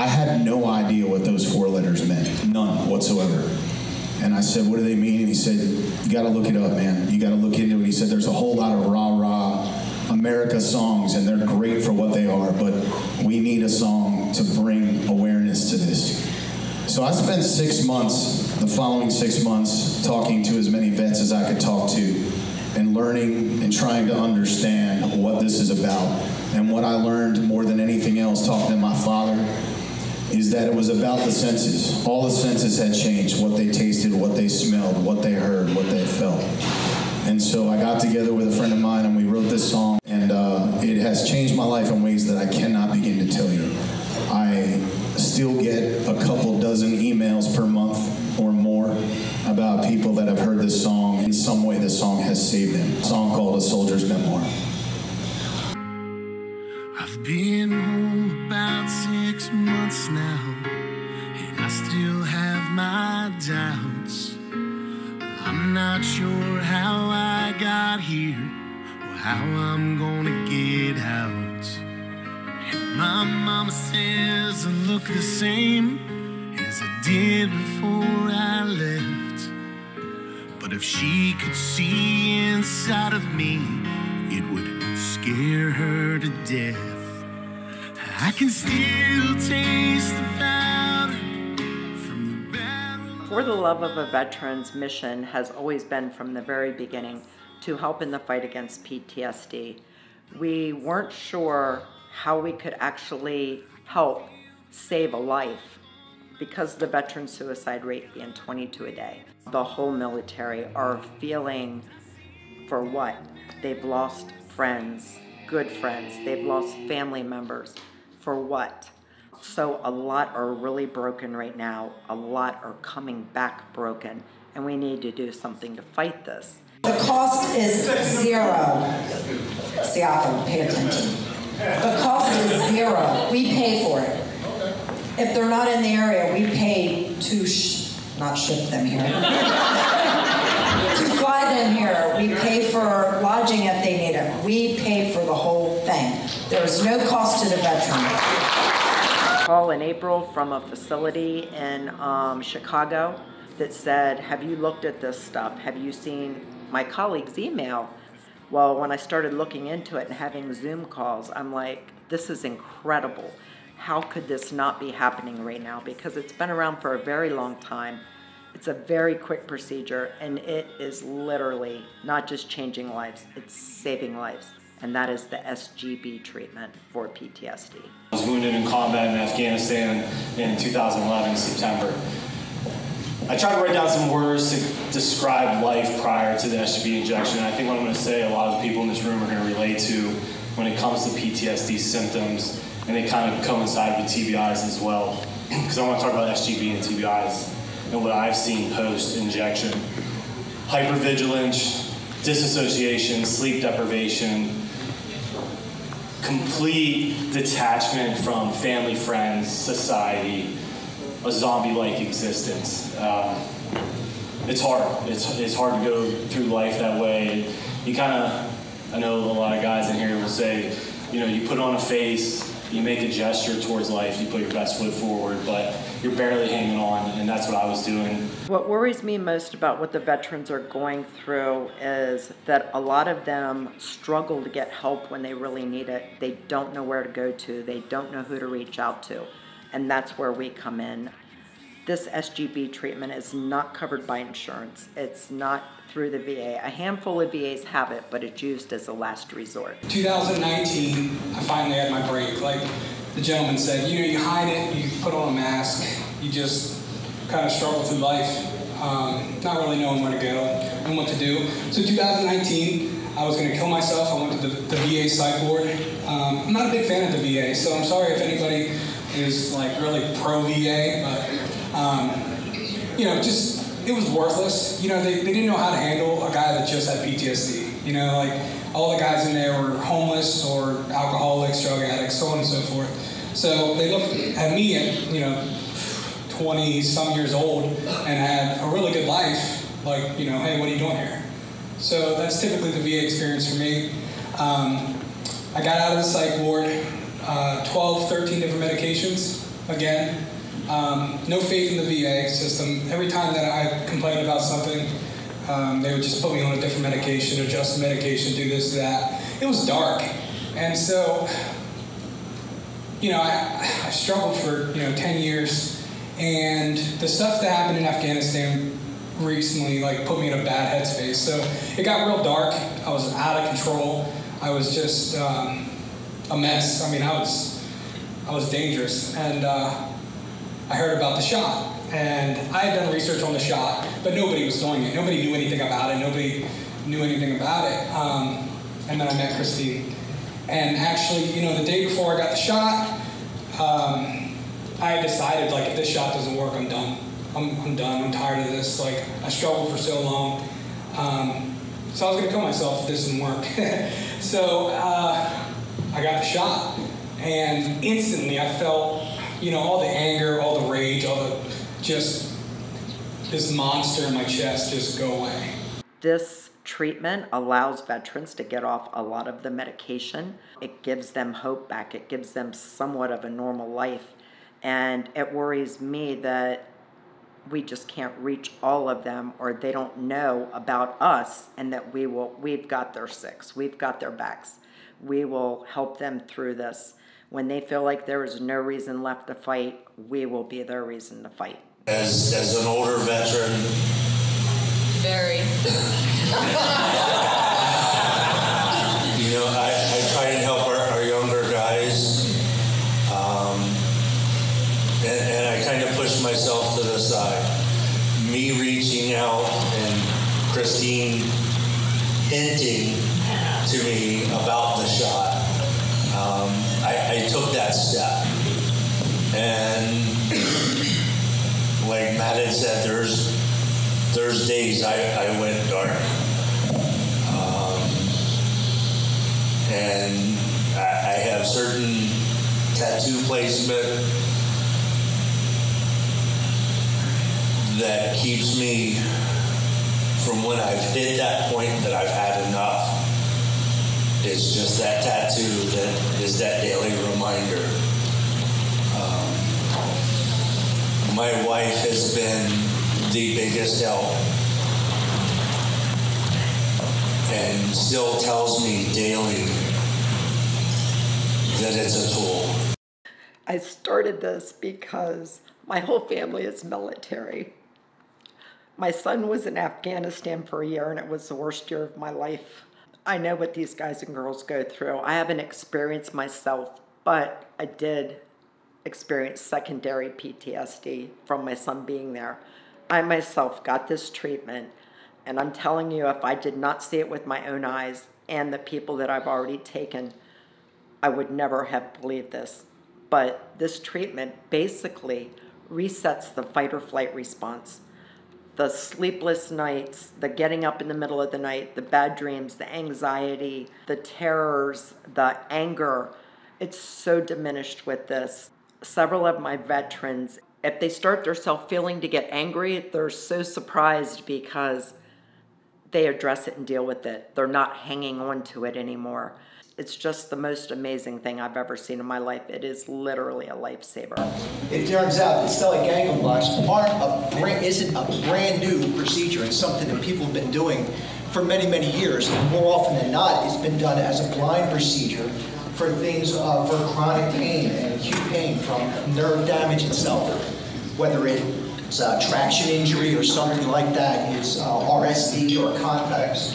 I had no idea what those 4 letters meant, none whatsoever. And I said, what do they mean? And he said, you got to look it up, man. You got to look into it. He said, there's a whole lot of rah-rah America songs, and they're great for what they are, but we need a song to bring awareness to this. So I spent 6 months, the following 6 months, talking to as many vets as I could talk to, and learning and trying to understand what this is about. And what I learned more than anything else, talking to my father, is that it was about the senses. All the senses had changed, what they tasted, what they smelled, what they heard, what they felt. And so I got together with a friend of mine and we wrote this song, and it has changed my life in ways that I cannot begin to tell you. I still get a couple dozen emails per month or more about people that have heard this song. In some way, this song has saved them. A song called A Soldier's Memoir. I've been home about 6 months now, and I still have my doubts. I'm not sure how I got here or how I'm gonna get out. And my mama says I look the same as I did before I left. But if she could see inside of me, it would scare her to death. I can still taste the powder from the battle. For the Love of a Veteran's mission has always been from the very beginning to help in the fight against PTSD. We weren't sure how we could actually help save a life because of the veteran suicide rate being 22 a day. The whole military are feeling for what? They've lost friends, good friends, they've lost family members. For what? So a lot are really broken right now. A lot are coming back broken, and we need to do something to fight this. The cost is zero. See, I have to pay attention. The cost is zero. We pay for it. If they're not in the area, we pay to not ship them here. To fly them here. We pay for lodging if they need it. We pay for the whole thing. There is no cost to the veteran. Call in April from a facility in Chicago that said, have you looked at this stuff? Have you seen my colleague's email? Well, when I started looking into it and having Zoom calls, I'm like, this is incredible. How could this not be happening right now? Because it's been around for a very long time. It's a very quick procedure, and it is literally not just changing lives, it's saving lives. And that is the SGB treatment for PTSD. I was wounded in combat in Afghanistan in 2011, September. I tried to write down some words to describe life prior to the SGB injection. And I think what I'm going to say a lot of the people in this room are going to relate to when it comes to PTSD symptoms, and they kind of coincide with TBIs as well. Because I want to talk about SGB and TBIs and what I've seen post-injection. Hypervigilance, disassociation, sleep deprivation, complete detachment from family, friends, society, a zombie-like existence. It's hard. It's hard to go through life that way. You kind of, I know a lot of guys in here will say, you know, you put on a face, you make a gesture towards life, you put your best foot forward, but you're barely hanging on, and that's what I was doing. What worries me most about what the veterans are going through is that a lot of them struggle to get help when they really need it. They don't know where to go to. They don't know who to reach out to, and that's where we come in. This SGB treatment is not covered by insurance. It's not through the VA. A handful of VAs have it, but it's used as a last resort. 2019, I finally had my break. Like the gentleman said, you know, you hide it, you put on a mask, you just kind of struggle through life, not really knowing where to go and what to do. So 2019, I was going to kill myself. I went to the VA psych ward. I'm not a big fan of the VA, so I'm sorry if anybody is like really pro-VA, but you know, just it was worthless. You know, they didn't know how to handle a guy that just had PTSD. You know, like all the guys in there were homeless or alcoholics, drug addicts, so on and so forth. So they looked at me at, you know, 20-some years old and had a really good life. Like, you know, hey, what are you doing here? So that's typically the VA experience for me. I got out of the psych ward, 12, 13 different medications. again. No faith in the VA system. Every time that I complained about something, they would just put me on a different medication, adjust the medication, do this, that. It was dark. And so, I struggled for, 10 years. And the stuff that happened in Afghanistan recently, put me in a bad headspace. So it got real dark. I was out of control. I was just a mess. I mean, I was dangerous. And I heard about the shot. And I had done research on the shot, but nobody was doing it. Nobody knew anything about it. Nobody knew anything about it. And then I met Christine. And actually, the day before I got the shot, I decided, if this shot doesn't work, I'm done. I'm done. I'm tired of this. I struggled for so long. So I was going to kill myself if this didn't work. So I got the shot. And instantly I felt, all the anger, all the rage, just this monster in my chest just go away. This treatment allows veterans to get off a lot of the medication. It gives them hope back. It gives them somewhat of a normal life. And it worries me that we just can't reach all of them, or they don't know about us, and that we've got their six, we've got their backs. We will help them through this. When they feel like there is no reason left to fight, we will be their reason to fight. As an older veteran, very. I try and help our younger guys, and I kind of push myself to the side. Me reaching out and Christine hinting to me about the shot, I took that step. And like Matt had said, there's days I went dark. And I have certain tattoo placement that keeps me from when I've hit that point that I've had enough. It's just that tattoo that is that daily reminder. My wife has been the biggest help and still tells me daily that it's a tool. I started this because my whole family is military. My son was in Afghanistan for a year, and it was the worst year of my life. I know what these guys and girls go through. I haven't experienced myself, but I did experience secondary PTSD from my son being there. I myself got this treatment, and I'm telling you, if I did not see it with my own eyes and the people that I've already taken, I would never have believed this. But this treatment basically resets the fight or flight response. The sleepless nights, the getting up in the middle of the night, the bad dreams, the anxiety, the terrors, the anger, it's so diminished with this. Several of my veterans, if they start themselves feeling to get angry, they're so surprised because they address it and deal with it. They're not hanging on to it anymore. It's just the most amazing thing I've ever seen in my life. It is literally a lifesaver. It turns out that stellate ganglion blocks isn't a brand new procedure. It's something that people have been doing for many, many years. And more often than not, it's been done as a blind procedure for things, for chronic pain and acute pain from nerve damage itself. Whether it's a traction injury or something like that, it's RSD or complex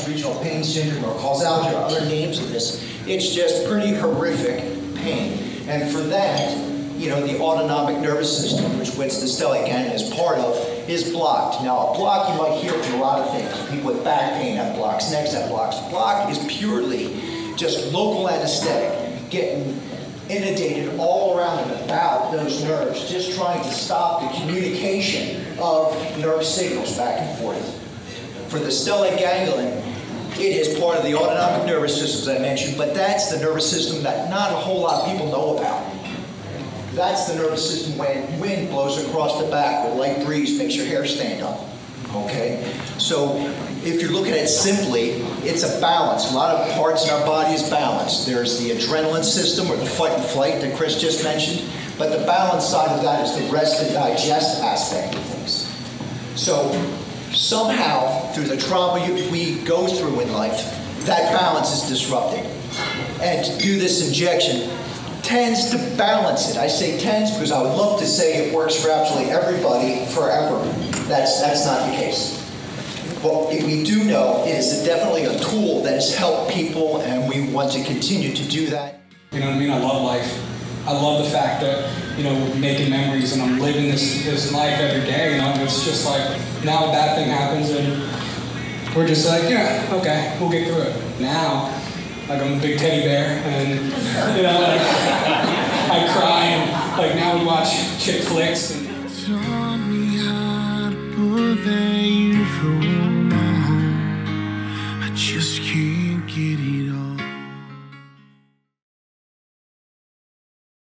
regional pain syndrome or causalgia or other names of this. It's just pretty horrific pain. And for that, the autonomic nervous system, which the stellate ganglion is part of, is blocked. Now, a block you might hear from a lot of things. People with back pain have blocks, necks have blocks. A block is purely just local anesthetic, getting inundated all around and about those nerves, just trying to stop the communication of nerve signals back and forth. For the stellate ganglion, it is part of the autonomic nervous system, as I mentioned, but that's the nervous system that not a whole lot of people know about. That's the nervous system when wind blows across the back or light breeze makes your hair stand up. Okay? So if you're looking at it simply, it's a balance. A lot of parts in our body is balanced. There's the adrenaline system or the fight and flight that Chris just mentioned. But the balance side of that is the rest and digest aspect of things. So somehow, through the trauma we go through in life, that balance is disrupted. And to do this injection tends to balance it. I say tends because I would love to say it works for absolutely everybody forever. That's not the case. What we do know is definitely a tool that has helped people, and we want to continue to do that. You know what I mean? I love life. I love the fact that, you know, we're making memories and I'm living this life every day, you know, and it's just like, now a bad thing happens and we're just like, yeah, okay, we'll get through it. Now, like I'm a big teddy bear and, you know, like I cry and like now we watch chick flicks and